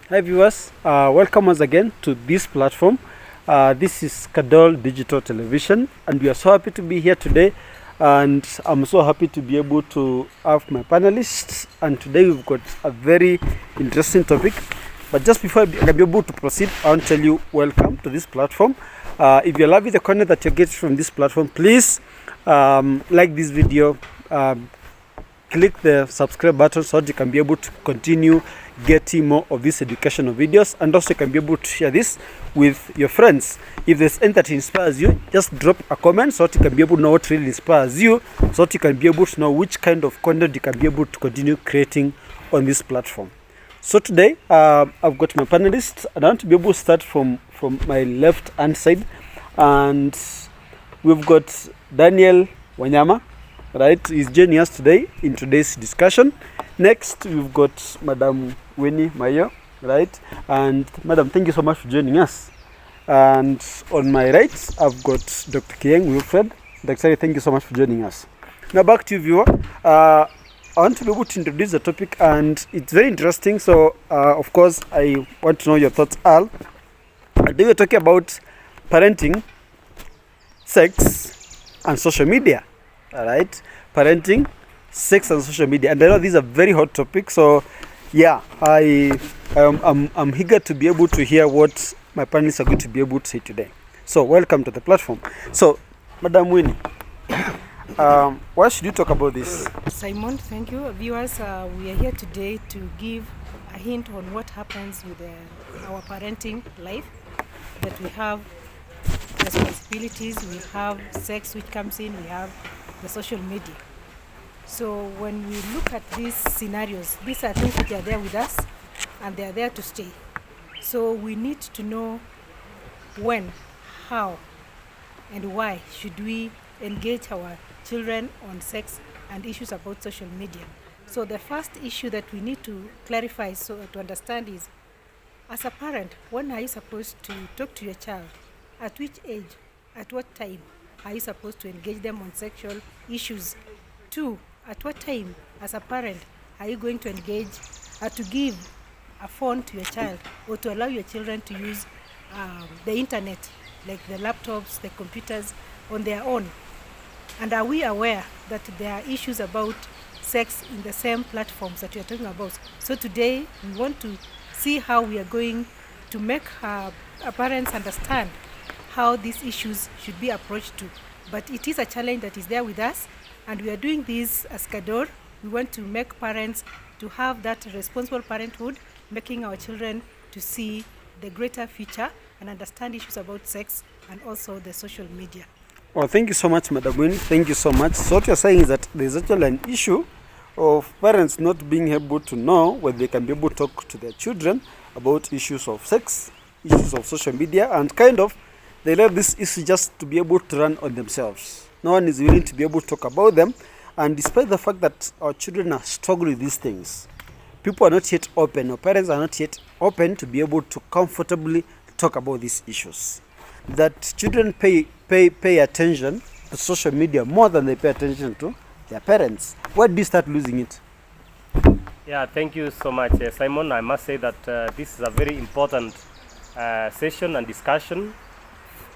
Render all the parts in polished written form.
Hi viewers, welcome once again to this platform. This is KCADOR Digital Television, and we are so happy to be here today. And I'm so happy to be able to have my panelists. And today we've got a very interesting topic. But just before I can be able to proceed, I want to tell you welcome to this platform. If you're loving the content that you get from this platform, please like this video. Click the subscribe button so that you can be able to continue getting more of these educational videos, and also you can be able to share this with your friends. If there's anything that inspires you, just drop a comment so that you can be able to know what really inspires you, so that you can be able to know which kind of content you can be able to continue creating on this platform. So today I've got my panelists, and I want to be able to start from my left hand side, and we've got Daniel Wanyama. Right, he's joining us today in today's discussion. Next, we've got Madam Winnie Mayo, right? And Madam, thank you so much for joining us. And on my right, I've got Dr. Kieng Wilfred. Dr. Thank you so much for joining us. Now back to you, viewer. I want to be able to introduce the topic, and it's very interesting. So, of course, I want to know your thoughts, Al. Today we're talking about parenting, sex, and social media. All right, parenting, sex, and social media, and I know these are very hot topics. So, yeah, I'm eager to be able to hear what my panelists are going to be able to say today. So, welcome to the platform. So, Madam Winnie, why should you talk about this? Simon, thank you. Viewers, we are here today to give a hint on what happens with our parenting life. That we have responsibilities, we have sex which comes in, we have the social media. So when we look at these scenarios, these are things which are there with us and they are there to stay. So we need to know when, how, and why should we engage our children on sex and issues about social media. So the first issue that we need to clarify to understand is, as a parent, when are you supposed to talk to your child? At which age? At what time are you supposed to engage them on sexual issues? 2, at what time, as a parent, are you going to engage to give a phone to your child, or to allow your children to use the internet, like the laptops, the computers, on their own? And are we aware that there are issues about sex in the same platforms that we are talking about? So today, we want to see how we are going to make our parents understand how these issues should be approached to. But it is a challenge that is there with us, and we are doing this as KCADOR. We want to make parents to have that responsible parenthood, making our children to see the greater future and understand issues about sex and also the social media. Well, thank you so much, Madam Winnie. Thank you so much. So what you're saying is that there's actually an issue of parents not being able to know whether they can be able to talk to their children about issues of sex, issues of social media, and kind of they let this issue just to be able to run on themselves. No one is willing to be able to talk about them. And despite the fact that our children are struggling with these things, people are not yet open, or parents are not yet open to be able to comfortably talk about these issues. That children pay attention to social media more than they pay attention to their parents. Why do you start losing it? Yeah, thank you so much, Simon. I must say that this is a very important session and discussion.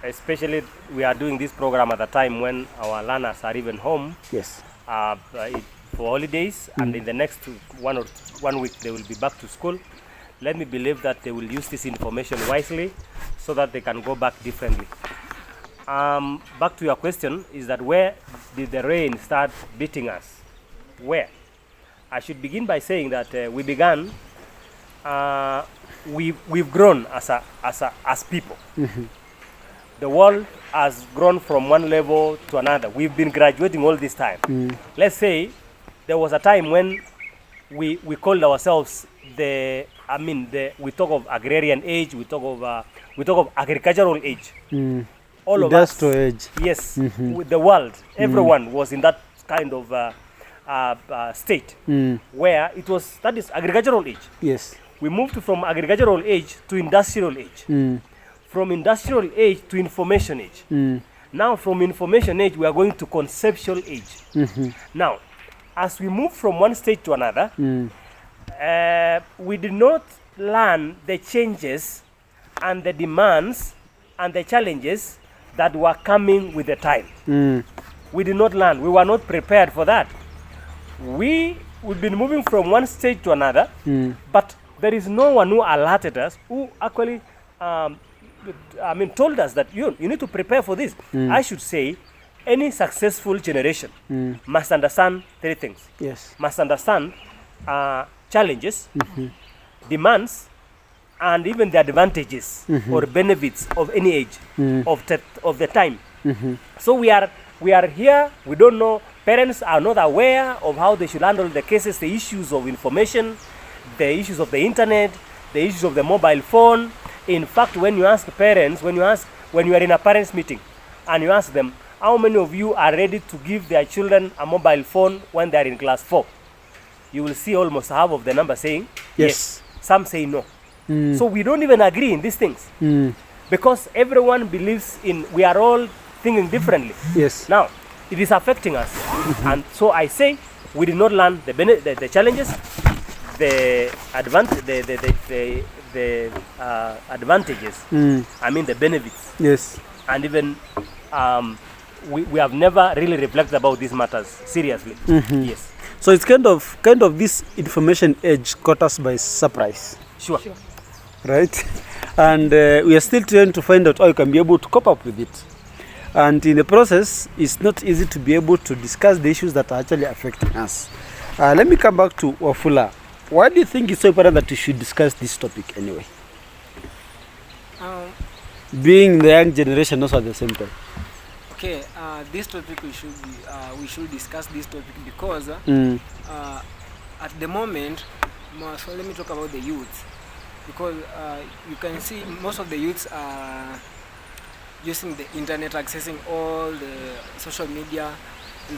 Especially we are doing this program at a time when our learners are even home. Yes. For holidays, and in the next 1 week they will be back to school. Let me believe that they will use this information wisely so that they can go back differently. Back to your question, is that where did the rain start beating us? Where? I should begin by saying that we began, we've grown as people. Mm-hmm. The world has grown from one level to another. We've been graduating all this time. Let's say there was a time when we called ourselves we talk of agrarian age, we talk of agricultural age. All Industrial of us, age. yes, with the world, everyone was in that kind of state where that is agricultural age. Yes. We moved from agricultural age to industrial age. From industrial age to information age. Now from information age, we are going to conceptual age. Now, as we move from one stage to another, we did not learn the changes and the demands and the challenges that were coming with the time. We did not learn. We were not prepared for that. We've been moving from one stage to another, but there is no one who alerted us, who actually told us that you need to prepare for this. I should say, any successful generation must understand three things. Yes. Must understand challenges, demands, and even the advantages or benefits of any age of the time. So we are here. We don't know. Parents are not aware of how they should handle the cases, the issues of information, the issues of the internet, the issues of the mobile phone. In fact, when you ask parents, when you are in a parents meeting, and you ask them, how many of you are ready to give their children a mobile phone when they are in class 4? You will see almost half of the number saying yes. Some say no. So we don't even agree in these things because everyone believes we are all thinking differently. Yes. Now, it is affecting us. And so I say we did not learn the challenges, the advantages, the benefits. Yes. And even we have never really reflected about these matters seriously. Yes. So it's kind of this information age caught us by surprise. Sure. Right? And we are still trying to find out how you can be able to cope up with it. And in the process, it's not easy to be able to discuss the issues that are actually affecting us. Let me come back to Wafula. Why do you think it's so important that we should discuss this topic anyway? Being the young generation also at the same time. Okay, this topic we should discuss this topic because at the moment, so let me talk about the youth, because you can see most of the youths are using the internet, accessing all the social media, and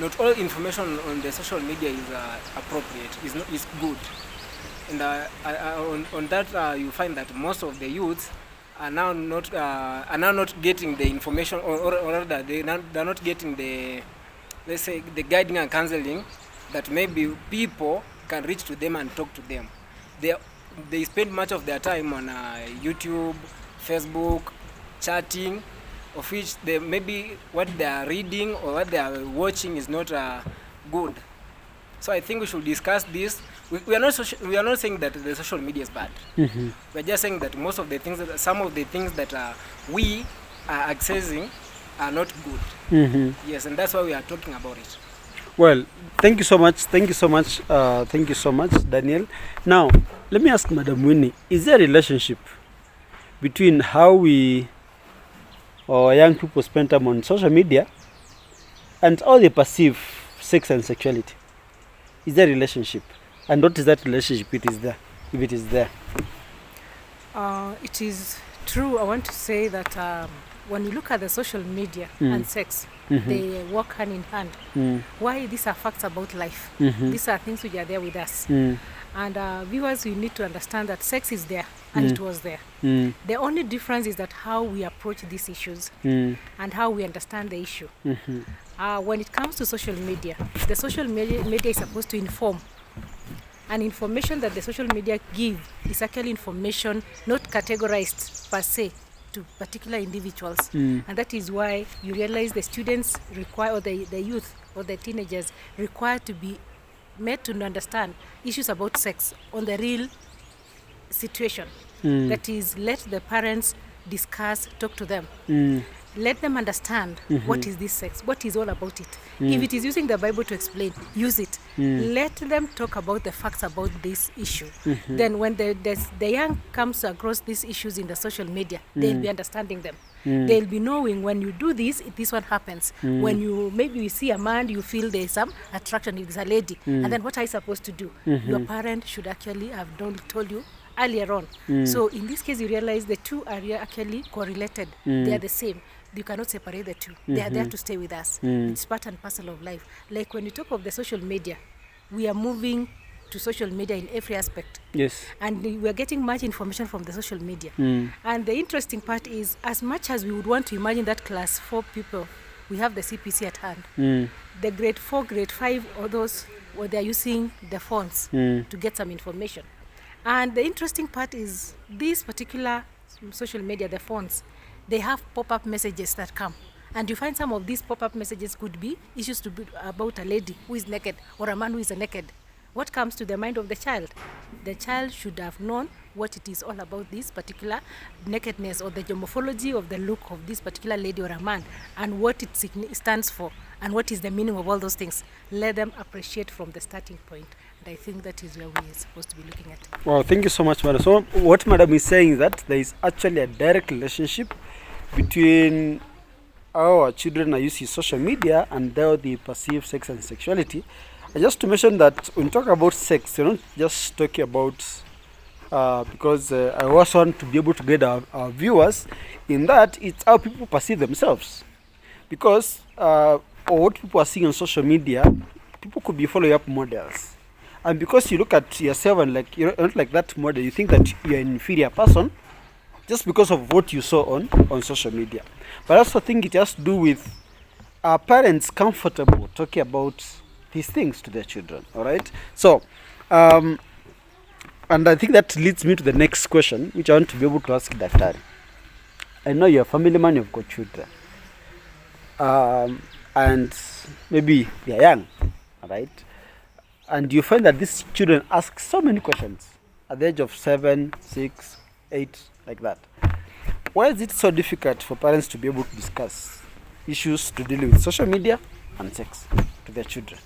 not all information on the social media is appropriate, is good. And on that you find that most of the youths are now not getting the information, or rather they're not getting the, let's say, the guiding and counseling that maybe people can reach to them and talk to them. They spend much of their time on YouTube, Facebook, chatting, of which maybe what they are reading or what they are watching is not good. So I think we should discuss this. We are not saying that the social media is bad. We are just saying that some of the things that we are accessing are not good. Yes, and that's why we are talking about it. Well, thank you so much. Thank you so much, Daniel. Now, let me ask Madam Winnie, is there a relationship between how we or young people spend time on social media and how they perceive sex and sexuality? Is there a relationship? And what is that relationship if it is there? It is true. I want to say that when you look at the social media and sex, they work hand in hand. Why? These are facts about life. These are things which are there with us. And viewers, you need to understand that sex is there and it was there. The only difference is that how we approach these issues and how we understand the issue. When it comes to social media, the social media is supposed to inform. And information that the social media give is actually information not categorized per se to particular individuals. And that is why you realize the students require, or the youth or the teenagers require to be made to understand issues about sex on the real situation. That is, let the parents discuss, talk to them. Let them understand what is this sex, what is all about it. If it is using the Bible to explain, use it. Let them talk about the facts about this issue. Then when the young comes across these issues in the social media, they'll be understanding them. They'll be knowing when you do this one happens. When you see a man, you feel there's some attraction, it's a lady. And then what are you supposed to do? Your parent should actually have told you earlier on. So in this case, you realize the two are actually correlated. They are the same. You cannot separate the two. They are there to stay with us. It's part and parcel of life. Like when you talk of the social media, we are moving to social media in every aspect. Yes. And we are getting much information from the social media. And the interesting part is, as much as we would want to imagine that class 4 people, we have the CPC at hand. The grade 4, grade 5, or those, where they are using the phones to get some information. And the interesting part is these particular social media, the phones, they have pop-up messages that come. And you find some of these pop-up messages could be issues to be about a lady who is naked or a man who is naked. What comes to the mind of the child? The child should have known what it is all about, this particular nakedness or the morphology of the look of this particular lady or a man, and what it stands for, and what is the meaning of all those things. Let them appreciate from the starting point. And I think that is where we are supposed to be looking at. Well, thank you so much, madam. So what madam is saying is that there is actually a direct relationship between how our children are using social media and how they perceive sex and sexuality. And just to mention that when you talk about sex, you're not just talking about because I also want to be able to get our viewers in that it's how people perceive themselves. Because or what people are seeing on social media, people could be following up models. And because you look at yourself and like you're not like that model, you think that you're an inferior person just because of what you saw on social media. But I also think it has to do with our parents comfortable talking about these things to their children. All right. So, and I think that leads me to the next question, which I want to be able to ask Daktari. I know you're a family man, you've got children, and maybe they're young, all right? And you find that these children ask so many questions at the age of 7, 6, 8, like that. Why is it so difficult for parents to be able to discuss issues to deal with social media and sex to their children?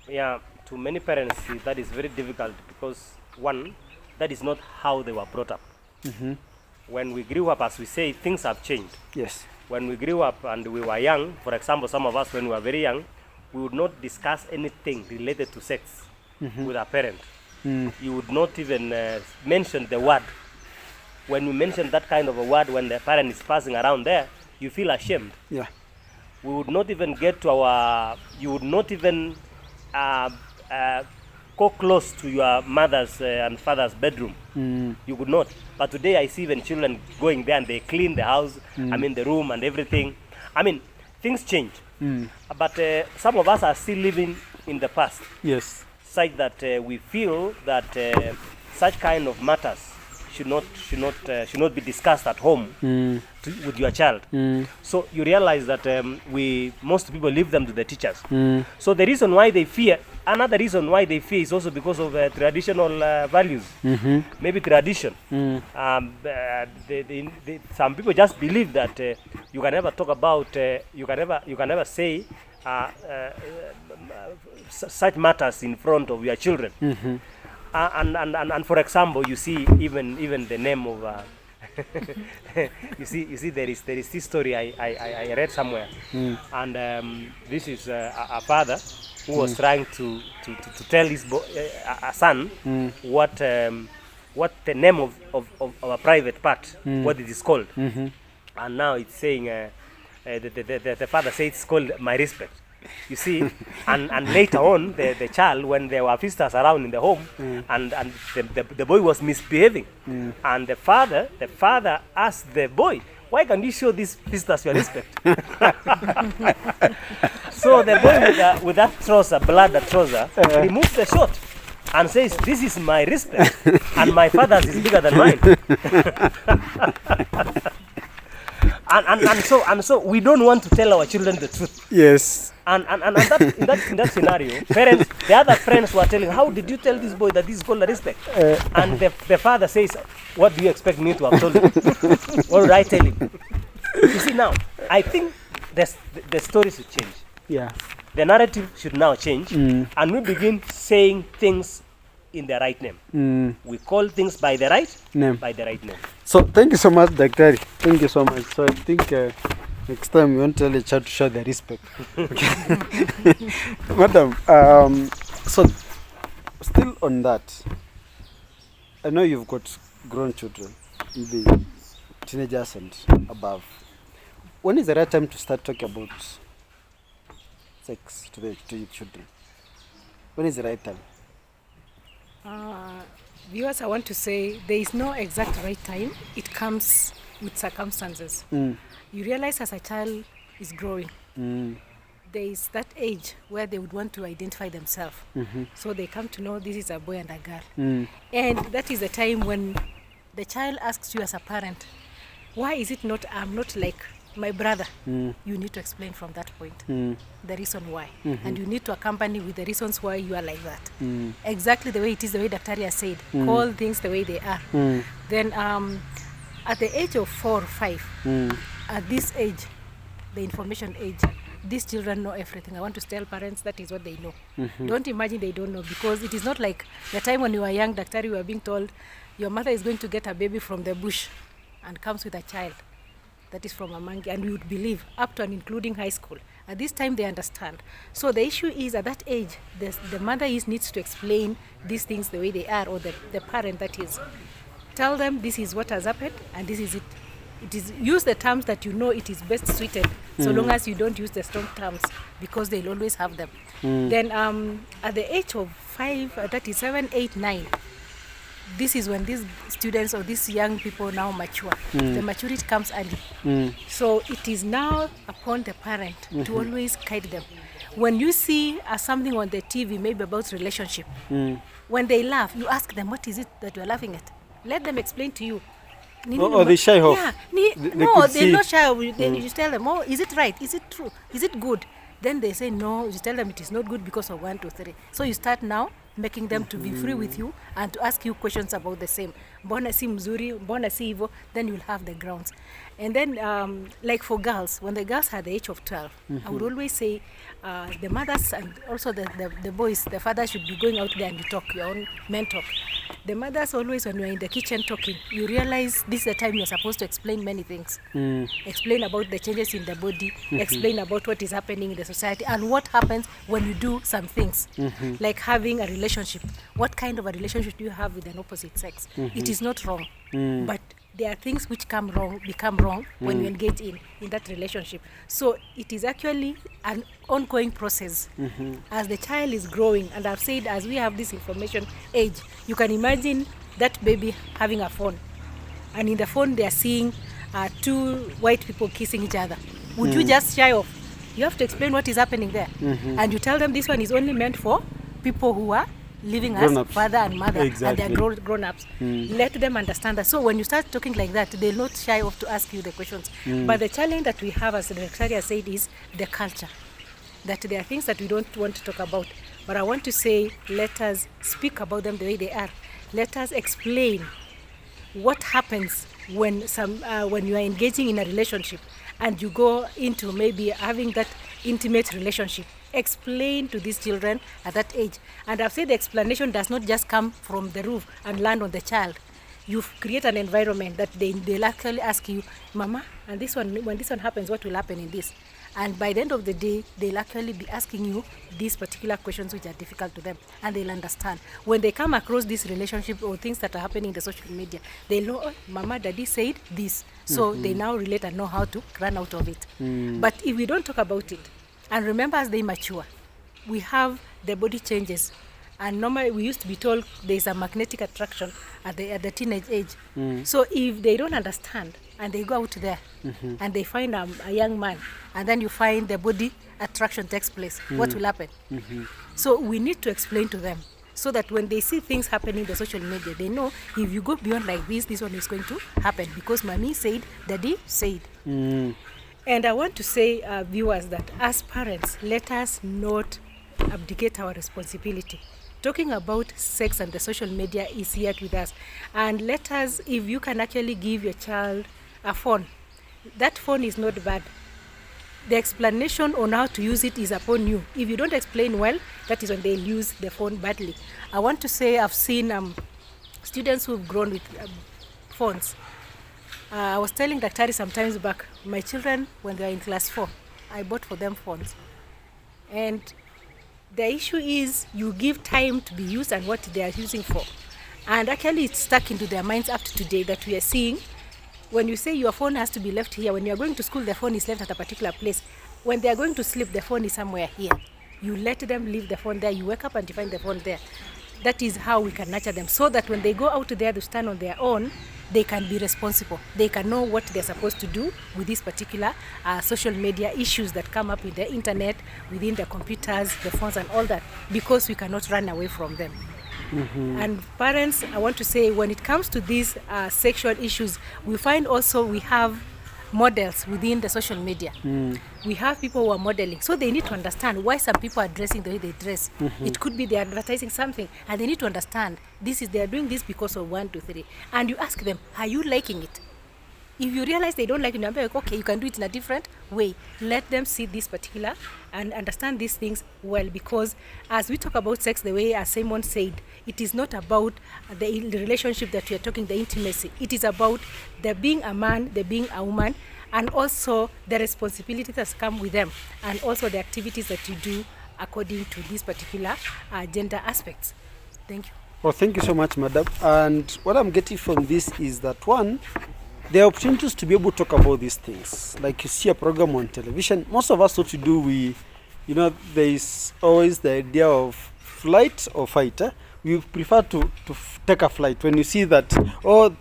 Yeah, to many parents, that is very difficult because, one, that is not how they were brought up. Mm-hmm. When we grew up, as we say, things have changed. Yes. When we grew up and we were young, for example, some of us when we were very young, we would not discuss anything related to sex with our parent. You would not even mention the word. When we mention that kind of a word, when the parent is passing around there, you feel ashamed. Yeah. We would not even get to our, you would not even go close to your mother's and father's bedroom. You could not. But today I see even children going there and they clean the house, I mean the room and everything. I mean, things change. But some of us are still living in the past. Yes. Such that we feel that such kind of matters should not be discussed at home with your child. So you realize that most people leave them to the teachers. So the reason why they fear, another reason why they fear is also because of traditional values. Maybe tradition. Some people just believe that you can never talk about, you can never say such matters in front of your children. And for example, you see even the name of you see there is this story I read somewhere, and this is a father who was trying to tell his a son what the name of a private part, what it is called, and now it's saying the father says it's called my respect. You see, and later on, the child, when there were visitors around in the home, and the boy was misbehaving, and the father asked the boy, "Why can't you show these visitors your respect?" So the boy with that trouser, blood trouser, removes the shirt and says, "This is my respect, and my father's is bigger than mine." And so we don't want to tell our children the truth. Yes. And in that scenario, parents, the other friends were telling, "How did you tell this boy that this is called a respect?" And the father says, "What do you expect me to have told him? What did I tell him?" You see, now I think the story should change. Yeah. The narrative should now change, and we begin saying things in the right name. We call things by the right name. So thank you so much, Daktari. Thank you so much. So I think next time you want to tell the child to show their respect. Okay. Madam, so still on that, I know you've got grown children, maybe teenagers and above. When is the right time to start talking about sex to your children? When is the right time? Viewers, I want to say there is no exact right time. It comes with circumstances. You realize as a child is growing, there is that age where they would want to identify themselves. So they come to know this is a boy and a girl. And that is the time when the child asks you as a parent, why is it not, I'm not like my brother? You need to explain from that point the reason why. And you need to accompany with the reasons why you are like that. Exactly the way it is, the way Dr. has said. Call things the way they are. Then at the age of 4 or 5, at this age, the information age, these children know everything. I want to tell parents that is what they know. Don't imagine they don't know, because it is not like the time when you were young, Dr. you were being told your mother is going to get a baby from the bush and comes with a child that is from a monkey, and we would believe up to and including high school. At this time they understand. So the issue is at that age, the mother needs to explain these things the way they are, or the parent that is. Tell them this is what has happened and this is it. It is, use the terms that you know it is best suited, so long as you don't use the strong terms, because they'll always have them. Then at the age of 5, that is 7, 8, 9, this is when these students or these young people now mature. The maturity comes early. So it is now upon the parent to always guide them. When you see something on the TV, maybe about relationship, when they laugh, you ask them, what is it that you're laughing at? Let them explain to you. Or they shy off. Yeah. No, they're not shy. Then you just tell them, oh, is it right? Is it true? Is it good? Then they say no. You tell them it is not good because of 1, 2, 3. So you start now making them to be free with you and to ask you questions about the same. Mbona si mzuri, mbona si hivyo, then you'll have the grounds. And then, like for girls, when the girls had the age of 12, I would always say the mothers and also the boys, the fathers should be going out there and you talk, your own men talk. The mothers always, when you're in the kitchen talking, you realize this is the time you're supposed to explain many things. Explain about the changes in the body, explain about what is happening in the society and what happens when you do some things, like having a relationship. What kind of a relationship do you have with an opposite sex? It is not wrong, but there are things which become wrong when you engage in that relationship. So it is actually an ongoing process as the child is growing. And I've said, as we have this information age, you can imagine that baby having a phone, and in the phone they are seeing 2 white people kissing each other. Would you just shy off? You have to explain what is happening there, and you tell them this one is only meant for people who are living as father and mother, and they are grown-ups. Let them understand that. So when you start talking like that, they'll not shy off to ask you the questions. But the challenge that we have, as the Secretary said, is the culture. That there are things that we don't want to talk about. But I want to say, let us speak about them the way they are. Let us explain what happens when you are engaging in a relationship and you go into maybe having that intimate relationship. Explain to these children at that age. And I've said the explanation does not just come from the roof and land on the child. You create an environment that they'll actually ask you, Mama, and this one, when this one happens, what will happen in this? And by the end of the day, they'll actually be asking you these particular questions which are difficult to them, and they'll understand. When they come across this relationship or things that are happening in the social media, they'll know, oh, Mama, Daddy said this. So they now relate and know how to run out of it. But if we don't talk about it, and remember, as they mature, we have the body changes. And normally we used to be told there's a magnetic attraction at the teenage age. So if they don't understand and they go out there and they find a young man, and then you find the body attraction takes place, what will happen? So we need to explain to them so that when they see things happening in the social media, they know if you go beyond like this one is going to happen because Mommy said, Daddy said. And I want to say, viewers, that as parents, let us not abdicate our responsibility. Talking about sex and the social media is yet with us. And let us, if you can actually give your child a phone, that phone is not bad. The explanation on how to use it is upon you. If you don't explain well, that is when they'll use the phone badly. I want to say I've seen students who've grown with phones. I was telling Daktari sometimes back, my children, when they were in class 4, I bought for them phones. And the issue is you give time to be used and what they are using for. And actually it's stuck into their minds up to today that we are seeing. When you say your phone has to be left here, when you are going to school, the phone is left at a particular place. When they are going to sleep, the phone is somewhere here. You let them leave the phone there. You wake up and you find the phone there. That is how we can nurture them, so that when they go out there to stand on their own, they can be responsible. They can know what they're supposed to do with these particular social media issues that come up with the internet, within the computers, the phones and all that, because we cannot run away from them. And parents, I want to say, when it comes to these sexual issues, we find also we have models within the social media. We have people who are modeling, so they need to understand why some people are dressing the way they dress. It could be they're advertising something, and they need to understand they're doing this because of 1, 2, 3. And you ask them, are you liking it? If you realize they don't like it, you're like, okay, you can do it in a different way. Let them see this particular and understand these things well, because as we talk about sex, the way as Simon said, it is not about the relationship that we are talking, the intimacy. It is about the being a man, the being a woman, and also the responsibilities that come with them, and also the activities that you do according to these particular gender aspects. Thank you. Well, thank you so much, madam. And what I'm getting from this is that, one, there are opportunities to be able to talk about these things. Like you see a program on television, most of us what to do, there is always the idea of flight or fight. We prefer to take a flight. When you see that,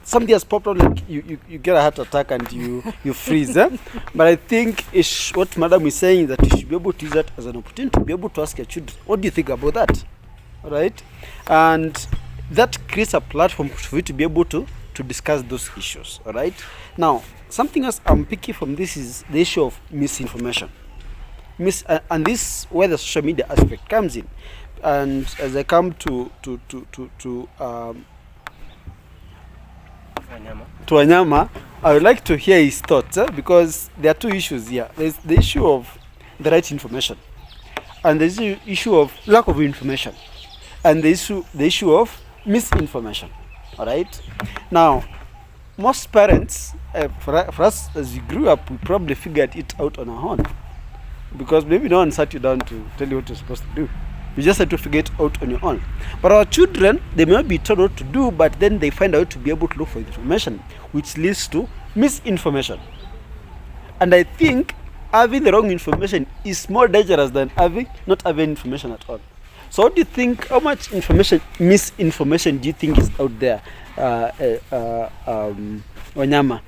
something has popped up, like you get a heart attack and you freeze. But I think what madam is saying is that you should be able to use that as an opportunity to be able to ask your children, what do you think about that? All right? And that creates a platform for you to be able to discuss those issues. All right. Now, something else I'm picking from this is the issue of misinformation. And this where the social media aspect comes in. And as I come to Wanyama, I would like to hear his thoughts, because there are two issues here. There's the issue of the right information, and there's the issue of lack of information, and the issue of misinformation. All right. Now, most parents, for us as we grew up, we probably figured it out on our own, because maybe no one sat you down to tell you what you're supposed to do. You just had to figure it out on your own. But our children, they may not be told what to do, but then they find out to be able to look for information, which leads to misinformation. And I think having the wrong information is more dangerous than not having information at all. So what do you think, how much misinformation do you think is out there, Wanyama,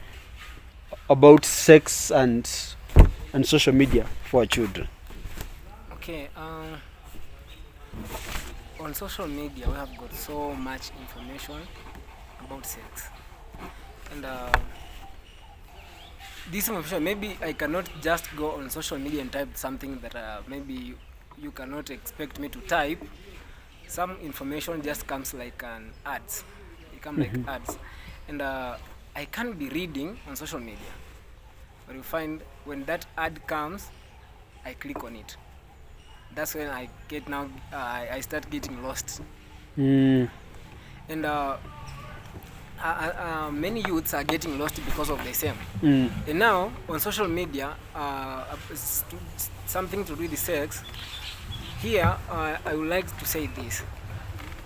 about sex and social media for our children? Okay, on social media we have got so much information about sex, and this information, maybe I cannot just go on social media and type something that maybe you cannot expect me to type. Some information just comes like an ads. They come like ads, and I can't be reading on social media, but you find when that ad comes, I click on it. That's when I start getting lost. And many youths are getting lost because of the same. And now on social media, something to do with the sex. Here, I would like to say this: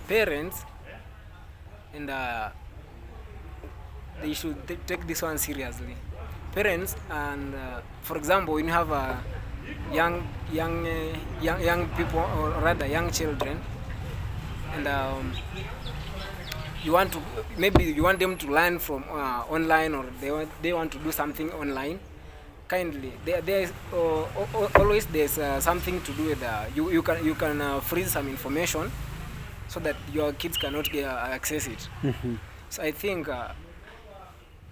parents, and they should take this one seriously. Parents, and for example, when you have young people, or rather young children, and you want them to learn from online, or they want to do something online. Kindly, there's always something to do with you can freeze some information so that your kids cannot access it. So I think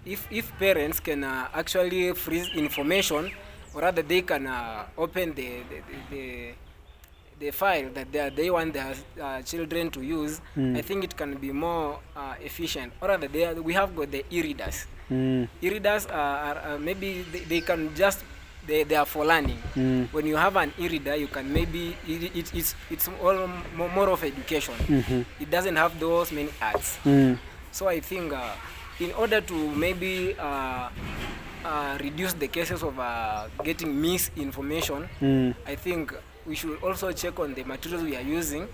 if parents can actually freeze information, or rather they can open the file that they want their children to use, I think it can be more efficient. Or rather, we have got the e-readers. E-readers are maybe they can just they are for learning. When you have an e-reader, you can maybe it's all more of education. It doesn't have those many ads. So I think in order to maybe reduce the cases of getting misinformation, I think we should also check on the materials we are using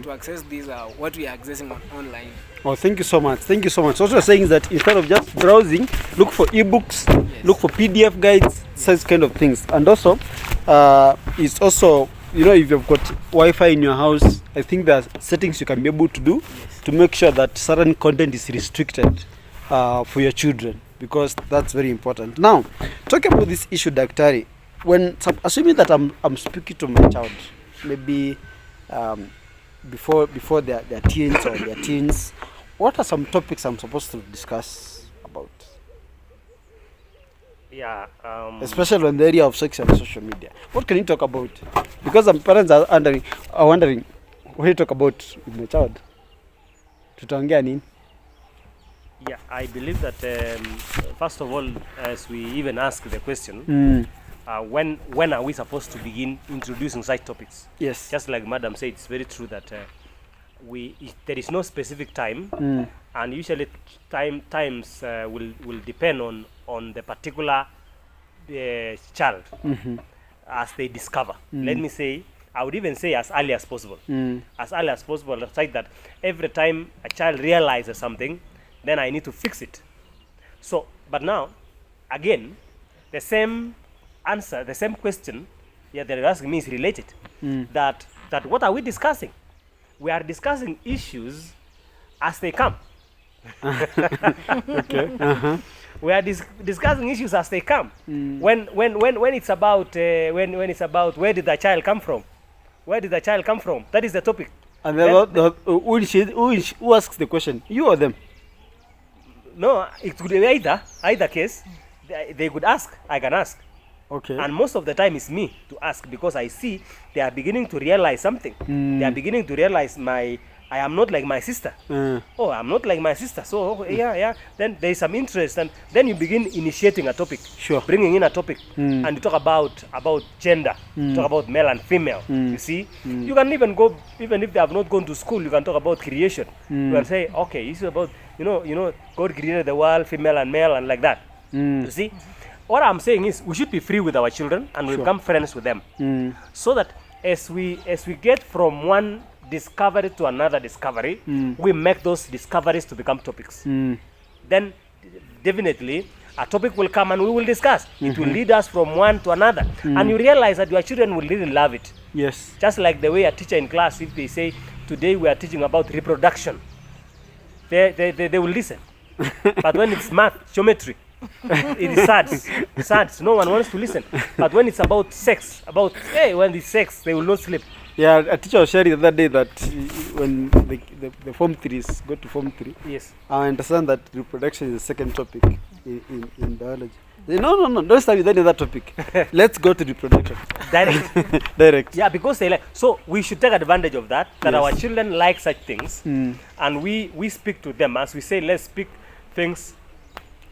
to access these what we are accessing online. Oh, thank you so much. Thank you so much. So what you're saying is that instead of just browsing, look for ebooks, look for PDF guides, such kind of things. And also, it's also, if you've got Wi-Fi in your house, I think there are settings you can be able to do to make sure that certain content is restricted for your children, because that's very important. Now, talking about this issue, Daktari, when assuming that I'm speaking to my child, maybe before their teens or their teens, what are some topics I'm supposed to discuss about? Yeah. Especially in the area of sex and social media. What can you talk about? Because some parents are wondering what you talk about with my child. Tutaongea nini? Yeah, I believe that first of all, as we even ask the question, when are we supposed to begin introducing such topics? Yes. Just like Madam said, it's very true that there is no specific time, and usually times will depend on the particular child as they discover. Let me say, I would even say as early as possible. As early as possible, such that every time a child realizes something, then I need to fix it. So, but now, again, the same answer, the same question that they're asking me is related. That what are we discussing? We are discussing issues as they come. Okay. We are discussing issues as they come. When it's about when it's about where did the child come from? Where did the child come from? That is the topic. And who asks the question? You or them? No, it could be either case. They could ask, I can ask. Okay. And most of the time it's me to ask, because I see they are beginning to realize something. They are beginning to realize I am not like my sister. Oh, I'm not like my sister. So yeah. Then there is some interest, and then you begin initiating a topic. Sure. Bringing in a topic, and you talk about gender, talk about male and female. You see, you can even go, even if they have not gone to school, you can talk about creation. You can say, okay, this is about you know God created the world, female and male, and like that. You see, what I'm saying is we should be free with our children and we become friends with them, so that as we get from one discovery to another discovery, we make those discoveries to become topics. Then definitely a topic will come and we will discuss. It will lead us from one to another, and you realize that your children will really love it. Yes. Just like the way a teacher in class, if they say today we are teaching about reproduction, they will listen. But when it's math, geometry, it is sad. No one wants to listen. But when it's about sex, when it's sex, they will not sleep. Yeah, a teacher was sharing the other day that when the Form 3s go to Form 3, Yes. I understand that reproduction is the second topic in biology. They, no, don't start with any other topic. Let's go to reproduction. Direct. Yeah, because they like. So we should take advantage of that, Yes. our children like such things, and we speak to them. As we say, let's speak things,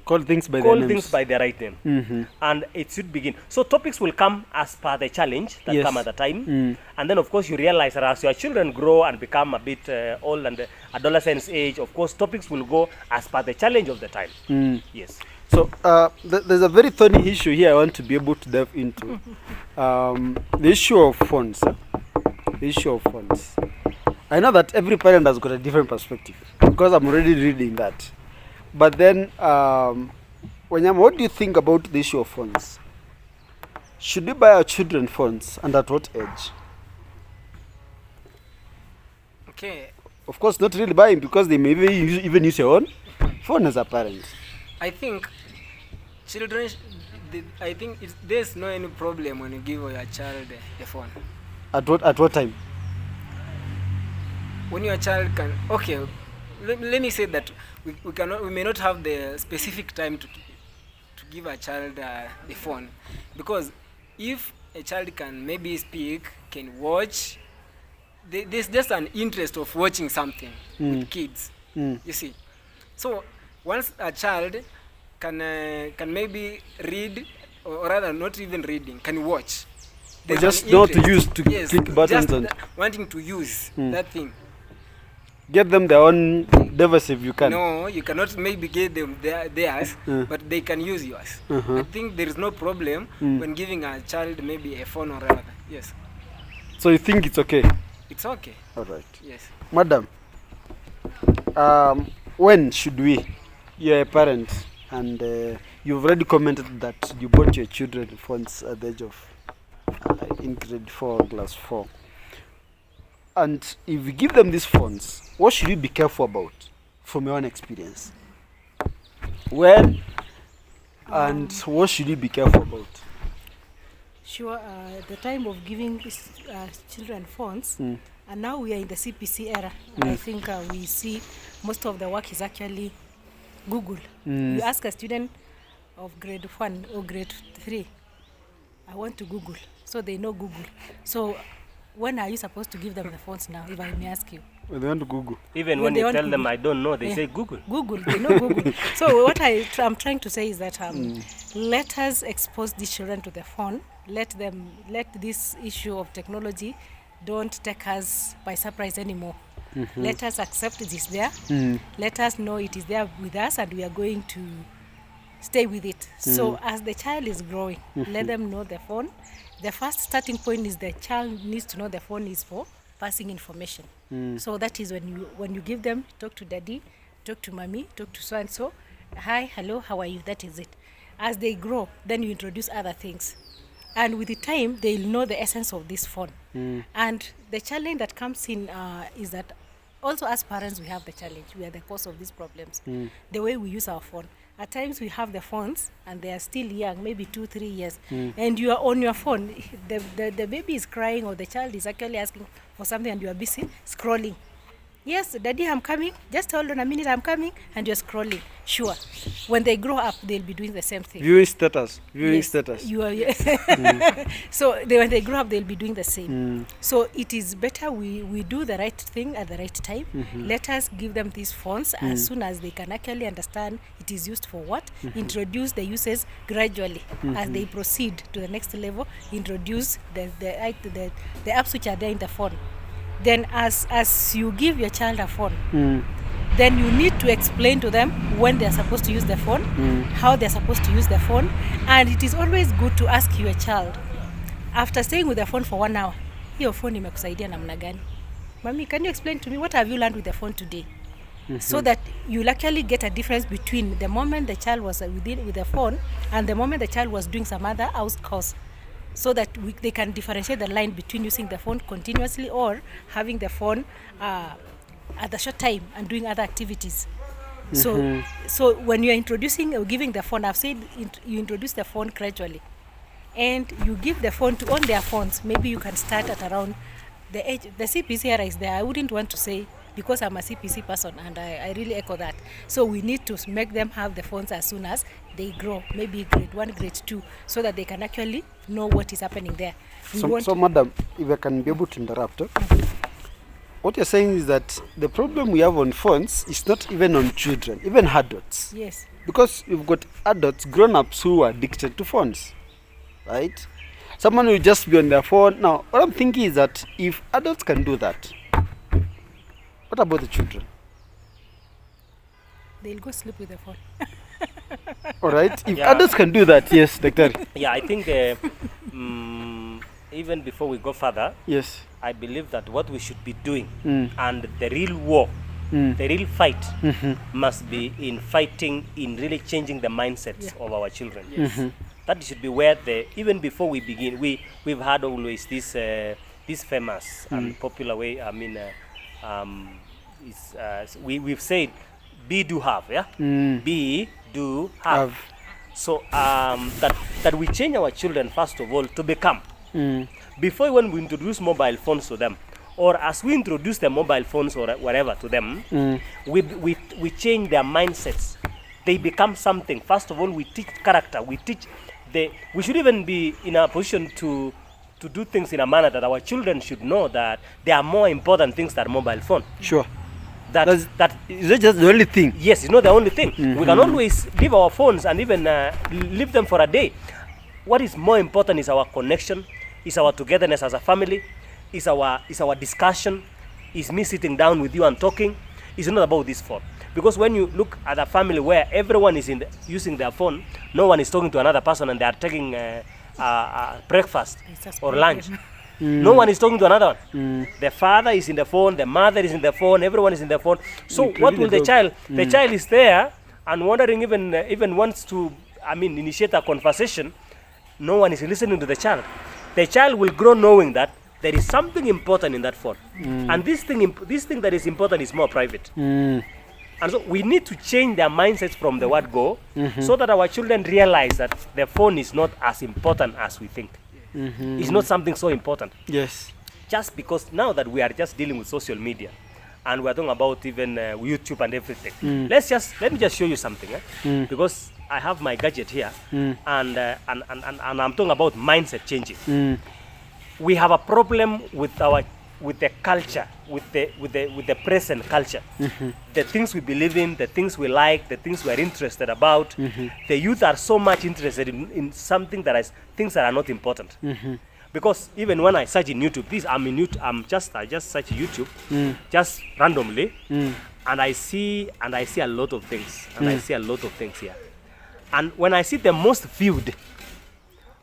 Call things by call their names. things by their right name. And it should begin. So topics will come as per the challenge that Yes. come at the time. And then, of course, you realize that as your children grow and become a bit old and adolescence age, of course, topics will go as per the challenge of the time. Yes. So there's a very thorny issue here I want to be able to delve into. The issue of phones. The issue of phones. I know that every parent has got a different perspective because I'm already reading that. But then, Wanyama, what do you think about the issue of phones? Should we buy our children phones, and at what age? Okay, Of course, not really buying, because they may even use your own phone as a parent. I think children, I think there's no any problem when you give your child a phone. At what time? When your child can, okay, let me say that we may not have the specific time to give a child the phone, because if a child can maybe speak, can watch, there's just an interest of watching something with kids. You see, so once a child can maybe read, or rather not even reading, can watch. Or There's just an know to interest. use to click buttons just and wanting to use that thing. get them their own device if you can. No, you cannot maybe get them theirs, but they can use yours. I think there is no problem when giving a child maybe a phone or rather. Yes, So you think it's okay? it's okay. All right. Yes. Madam, when should we? You're a parent, and you've already commented that you bought your children phones at the age of in grade 4, class 4. And if you give them these phones, what should you be careful about from your own experience? When and what should you be careful about? Sure, the time of giving children phones, and now we are in the CPC era. I think we see most of the work is actually Google. You ask a student of grade 1 or grade 3, I want to Google, so they know Google. So when are you supposed to give them the phones now, if I may ask you? When they want to Google. Even When when they you want tell to them Google. I don't know, they say Google. Google, they know Google. So what I'm trying to say is that let us expose these children to the phone. Let this issue of technology don't take us by surprise anymore. Let us accept it is there. Let us know it is there with us, and we are going to stay with it. So as the child is growing, let them know the phone. The first starting point is the child needs to know the phone is for passing information. So that is when you give them, talk to daddy, talk to mommy, talk to so and so. Hi, hello, how are you? That is it. As they grow, then you introduce other things. And with the time, they'll know the essence of this phone. And the challenge that comes in is that also as parents, we have the challenge. We are the cause of these problems. The way we use our phone. At times we have the phones and they are still young, maybe 2-3 years, and you are on your phone. The baby is crying or the child is actually asking for something and you are busy scrolling. Yes, daddy, I'm coming. Just hold on a minute, I'm coming, and you're scrolling. Sure. When they grow up, they'll be doing the same thing. Viewing status. Yes, Status. You are, So when they grow up, they'll be doing the same. So it is better we do the right thing at the right time. Let us give them these phones as soon as they can actually understand it is used for what. Introduce the uses gradually as they proceed to the next level. Introduce the apps which are there in the phone. Then as you give your child a phone, then you need to explain to them when they're supposed to use the phone, how they're supposed to use the phone. And it is always good to ask your child, after staying with the phone for 1 hour, hiyo phone imekusaidia namna gani? Mommy, can you explain to me what have you learned with the phone today? So that you'll actually get a difference between the moment the child was with the phone and the moment the child was doing some other house course. So that they can differentiate the line between using the phone continuously or having the phone at a short time and doing other activities. So when you're introducing or giving the phone, I've said you introduce the phone gradually. And you give the phone to on their phones. Maybe you can start at around the age. The CPC era is there. I wouldn't want to say, because I'm a CPC person and I really echo that. So we need to make them have the phones as soon as they grow, maybe grade 1, grade 2, so that they can actually know what is happening there. So madam, if I can be able to interrupt, what you're saying is that the problem we have on phones is not even on children, even adults. Yes. Because we've got adults, grown-ups who are addicted to phones, right? Someone will just be on their phone. Now, what I'm thinking is that if adults can do that, what about the children? They'll go sleep with the phone. All right. If Yeah. adults can do that, yes, Doctor. Yeah, I think even before we go further, Yes. I believe that what we should be doing and the real war, the real fight must be in fighting, in really changing the mindsets of our children. That should be where even before we begin, we've had always this famous and popular way. I mean, we've said, be, do, have, yeah? Be, do, have. So that we change our children, first of all, to become. Before when we introduce mobile phones to them, or as we introduce the mobile phones or whatever to them, we change their mindsets. They become something. First of all, we teach character. We should even be in a position to do things in a manner that our children should know that there are more important things than mobile phone. Sure. That Is that just the only thing? yes, it's not the only thing. We can always leave our phones and even leave them for a day. What is more important is our connection, is our togetherness as a family, is our discussion, is me sitting down with you and talking. It's not about this phone. Because when you look at a family where everyone is using their phone, no one is talking to another person and they are taking breakfast or lunch. No one is talking to another one. The father is in the phone, the mother is in the phone, everyone is in the phone. So what will the child? The child is there and wondering, even wants to, initiate a conversation. No one is listening to the child. The child will grow knowing that there is something important in that phone, and this thing that is important is more private. And so we need to change their mindsets from the word go, so that our children realize that the phone is not as important as we think. It's not something so important. Yes. Just because now that we are just dealing with social media, and we're talking about even YouTube and everything. Let me just show you something, because I have my gadget here, and I'm talking about mindset changing. We have a problem with the culture, with the present culture, the things we believe in, the things we like, the things we are interested about. The youth are so much interested in something things that are not important. Because even when I search in YouTube, I just search YouTube, just randomly, and I see a lot of things, here. And when I see the most viewed,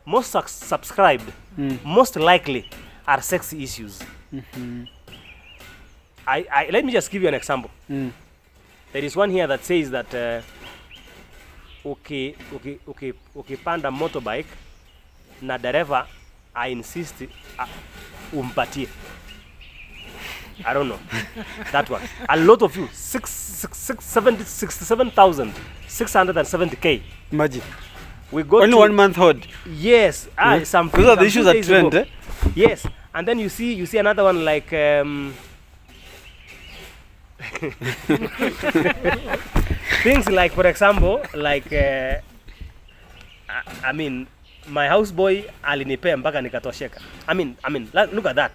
most subscribed, most likely are sex issues. Let me just give you an example. There is one here that says that panda motorbike na dereva I insist umpatie. I don't know. That one. A lot of you. 67,670K. Imagine. We got only 1 month old. Yes. Some those are the issues that trend. Yes. And then you see another one like things like, for example, like my houseboy alinipea mpaka nikatosheka. Look at that.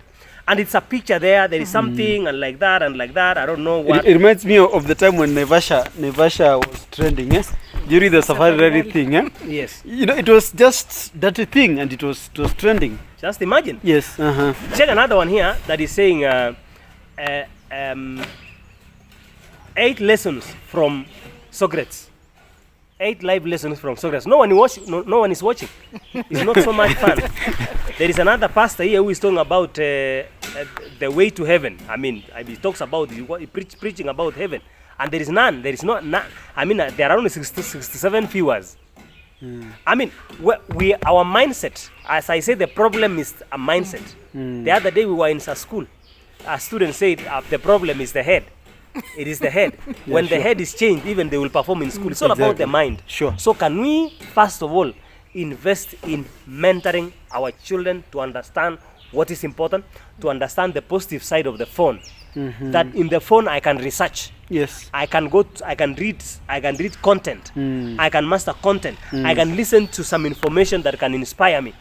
And it's a picture there. There is something and like that. I don't know what. It reminds me of the time when Naivasha was trending, yes? During the safari rally thing, eh? Yes. You know, it was just that thing, and it was trending. Just imagine. Yes. Check another one here that is saying 8 lessons from Socrates. 8 live lessons from Socrates. No one is watching. It's not so much fun. There is another pastor here who is talking about the way to heaven. He talks about preaching about heaven, and there is none. There is not. There are only 67 viewers. Our mindset, as I said, the problem is a mindset. The other day we were in a school. A student said the problem is the head. It is the head. When the head is changed, even they will perform in school. It's all about the mind. Sure. So can we, first of all, invest in mentoring our children to understand what is important, to understand the positive side of the phone. That in the phone I can research. Yes. I can read content. I can master content. I can listen to some information that can inspire me.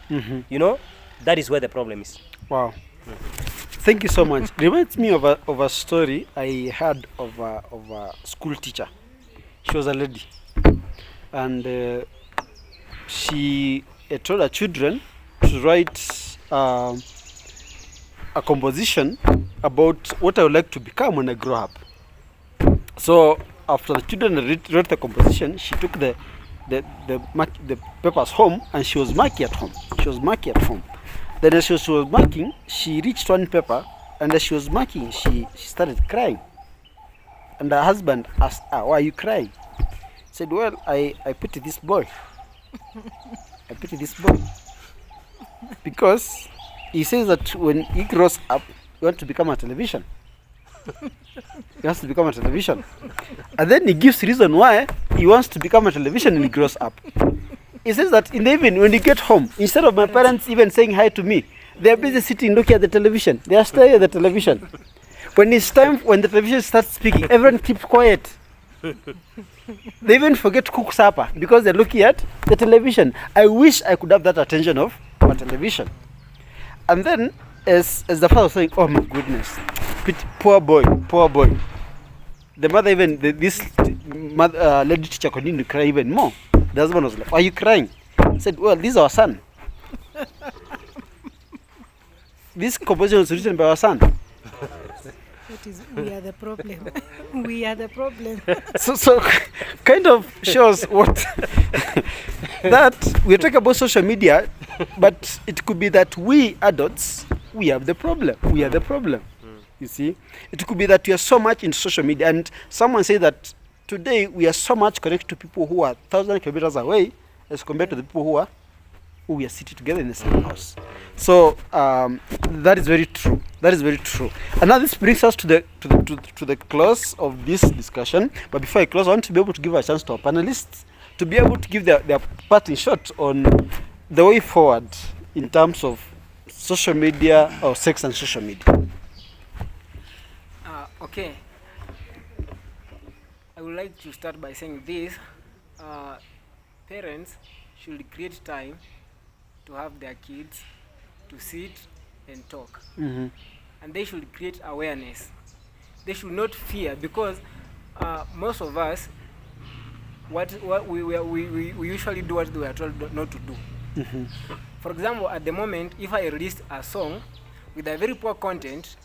You know, that is where the problem is. Wow. Thank you so much. Reminds me of a story I heard of a school teacher. She was a lady, and she told her children to write a composition about what I would like to become when I grow up. So after the children wrote the composition, she took the papers home, and she was marking at home. Then as she was marking, she reached one paper, and as she was marking, she started crying. And her husband asked her, "Why are you crying?" Said, "Well, I pity this boy. I pity this boy. Because he says that when he grows up, he wants to become a television. He wants to become a television. And then he gives reason why he wants to become a television when he grows up. He says that in the evening, when he get home, instead of my parents even saying hi to me, they are busy sitting looking at the television. They are staring at the television. When it's time, when the television starts speaking, everyone keeps quiet. They even forget to cook supper because they're looking at the television. I wish I could have that attention of a television." And then, as the father was saying, "Oh my goodness, poor boy. The mother, even this lady teacher, continued to cry even more. The husband was like, "Why are you crying?" He said, "Well, this is our son. This composition was written by our son." We are the problem. We are the problem. So kind of shows what that we're talking about social media, but it could be that we adults, we have the problem. We are the problem. You see, it could be that we are so much in social media, and someone said that today we are so much connected to people who are 1,000 kilometers away as compared to the people who we are sitting together in the same house. So that is very true. That is very true. And now this brings us to the close of this discussion. But before I close, I want to be able to give a chance to our panelists to be able to give their parting shot on the way forward in terms of social media or sex and social media. Okay. I would like to start by saying this. Parents should create time to have their kids to sit and talk. Mm-hmm. And they should create awareness. They should not fear, because most of us, what we usually do what we are told not to do. Mm-hmm. For example, at the moment, if I release a song with a very poor content,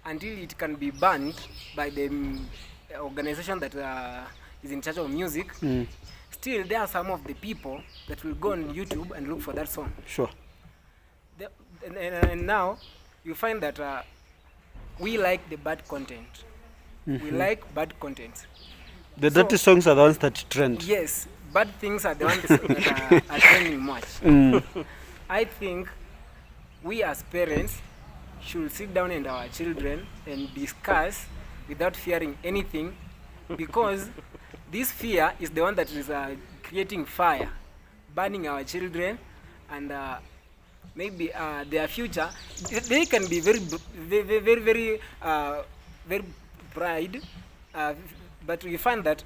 until it can be banned by the organization that is in charge of music, still there are some of the people that will go on YouTube and look for that song. Sure. And now you find that we like the bad content. Mm-hmm. We like bad content. The dirty songs are the ones that trend. Yes, bad things are the ones that are trending much. I think we as parents should sit down with our children and discuss without fearing anything, because this fear is the one that is creating fire, burning our children, and maybe their future. They can be very bright, but we find that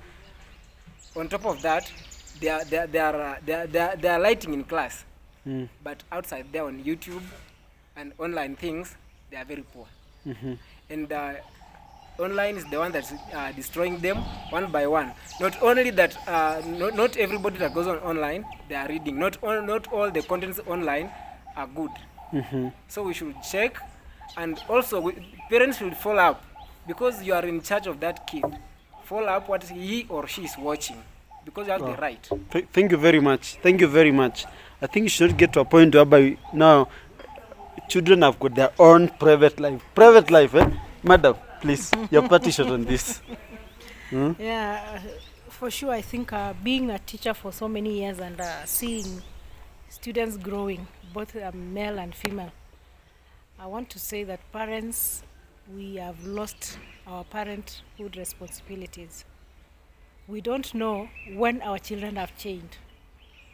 on top of that, they are lighting in class, but outside there on YouTube and online things, they are very poor. Mm-hmm. And online is the one that's destroying them one by one. Not only that, not everybody that goes on online, they are reading. Not all the contents online are good. Mm-hmm. So we should check, and also parents should follow up, because you are in charge of that kid. Follow up what he or she is watching, because you have the right. Thank you very much. Thank you very much. I think you should get to a point whereby now children have got their own private life. Private life, eh? Madam, please, your party shot on this. Yeah, for sure. I think being a teacher for so many years and seeing students growing, both male and female, I want to say that parents, we have lost our parenthood responsibilities. We don't know when our children have changed.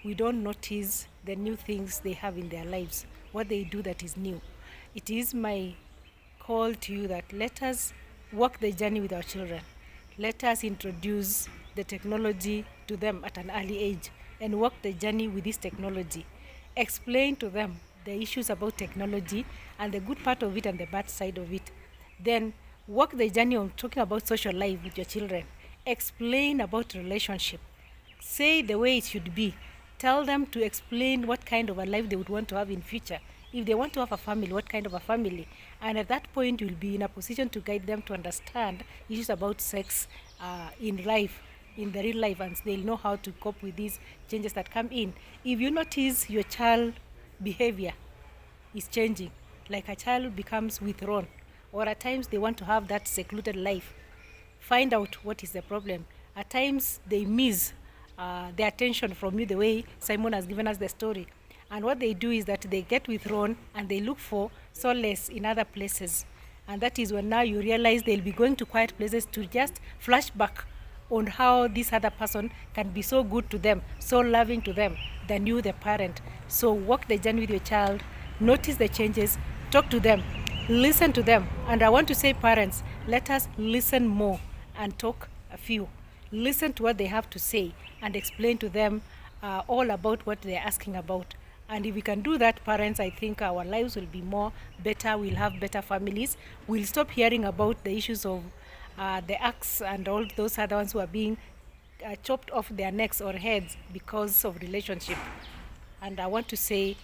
We don't notice the new things they have in their lives, what they do that is new. It is my call to you that let us walk the journey with our children. Let us introduce the technology to them at an early age and walk the journey with this technology. Explain to them the issues about technology and the good part of it and the bad side of it. Then walk the journey on talking about social life with your children. Explain about relationship. Say the way it should be. Tell them to explain what kind of a life they would want to have in future. If they want to have a family, what kind of a family? And at that point, you'll be in a position to guide them to understand issues about sex in life, in the real life, and they'll know how to cope with these changes that come in. If you notice your child behavior is changing, like a child becomes withdrawn, or at times they want to have that secluded life, find out what is the problem. At times they miss the attention from you, the way Simon has given us the story. And what they do is that they get withdrawn and they look for solace in other places. And that is when now you realize they'll be going to quiet places to just flash back on how this other person can be so good to them, so loving to them than you, the parent. So walk the journey with your child, notice the changes, talk to them, listen to them. And I want to say, parents, let us listen more and talk a few. Listen to what they have to say and explain to them all about what they're asking about. And if we can do that, parents, I think our lives will be more better. We'll have better families. We'll stop hearing about the issues of the acts and all those other ones who are being chopped off their necks or heads because of relationship. And I want to say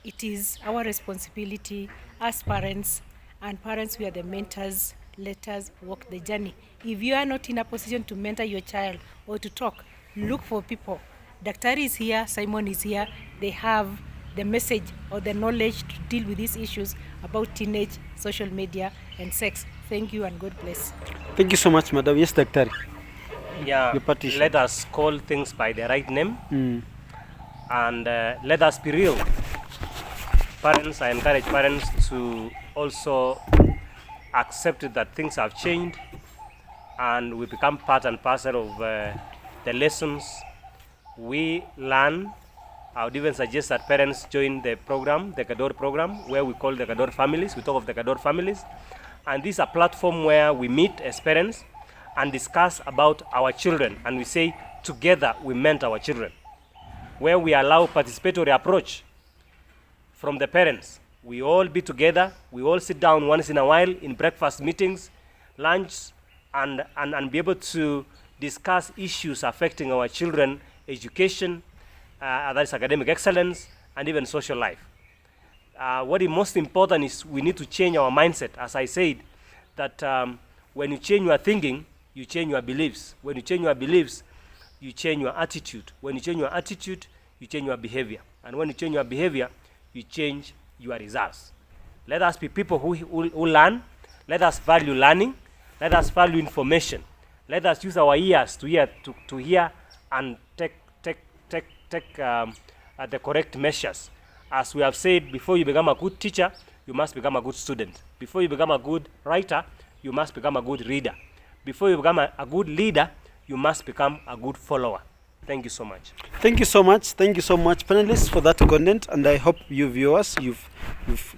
it is our responsibility as parents, and parents, we are the mentors. Let us walk the journey. If you are not in a position to mentor your child or to talk, look for people. Daktari is here, Simon is here. They have the message or the knowledge to deal with these issues about teenage, social media, and sex. Thank you and God bless. Thank you so much, madam. Yes, Daktari. Yeah, let us call things by the right name, and let us be real. parents, I encourage parents to also accept that things have changed, and we become part and parcel of the lessons we learn. I would even suggest that parents join the program, the KCADOR program, where we call the KCADOR families. We talk of the KCADOR families. And this is a platform where we meet as parents and discuss about our children. And we say, together we meant our children. Where we allow participatory approach from the parents. We all be together. We all sit down once in a while in breakfast meetings, lunch, and be able to discuss issues affecting our children, education, that is academic excellence, and even social life. What is most important is we need to change our mindset. As I said, that when you change your thinking, you change your beliefs. When you change your beliefs, you change your attitude. When you change your attitude, you change your behavior. And when you change your behavior, you change your results. Let us be people who learn. Let us value learning. Let us value information. Let us use our ears to hear and take the correct measures. As we have said, before you become a good teacher, you must become a good student. Before you become a good writer, you must become a good reader. Before you become a good leader, you must become a good follower. Thank you so much. Thank you so much. Thank you so much, panelists, for that content. And I hope you viewers, you've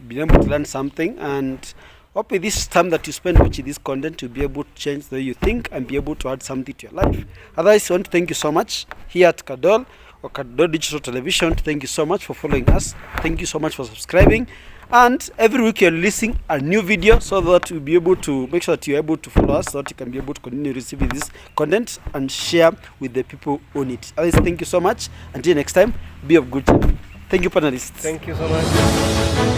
been able to learn something. And hope with this time that you spend watching this content, you'll be able to change the way you think and be able to add something to your life. Otherwise, I want to thank you so much here at KCADOR or KCADOR Digital Television. Thank you so much for following us. Thank you so much for subscribing. And every week you're releasing a new video so that you'll be able to make sure that you're able to follow us so that you can be able to continue receiving this content and share with the people who need it. Otherwise, thank you so much. Until next time, be of good cheer. Thank you, panelists. Thank you so much.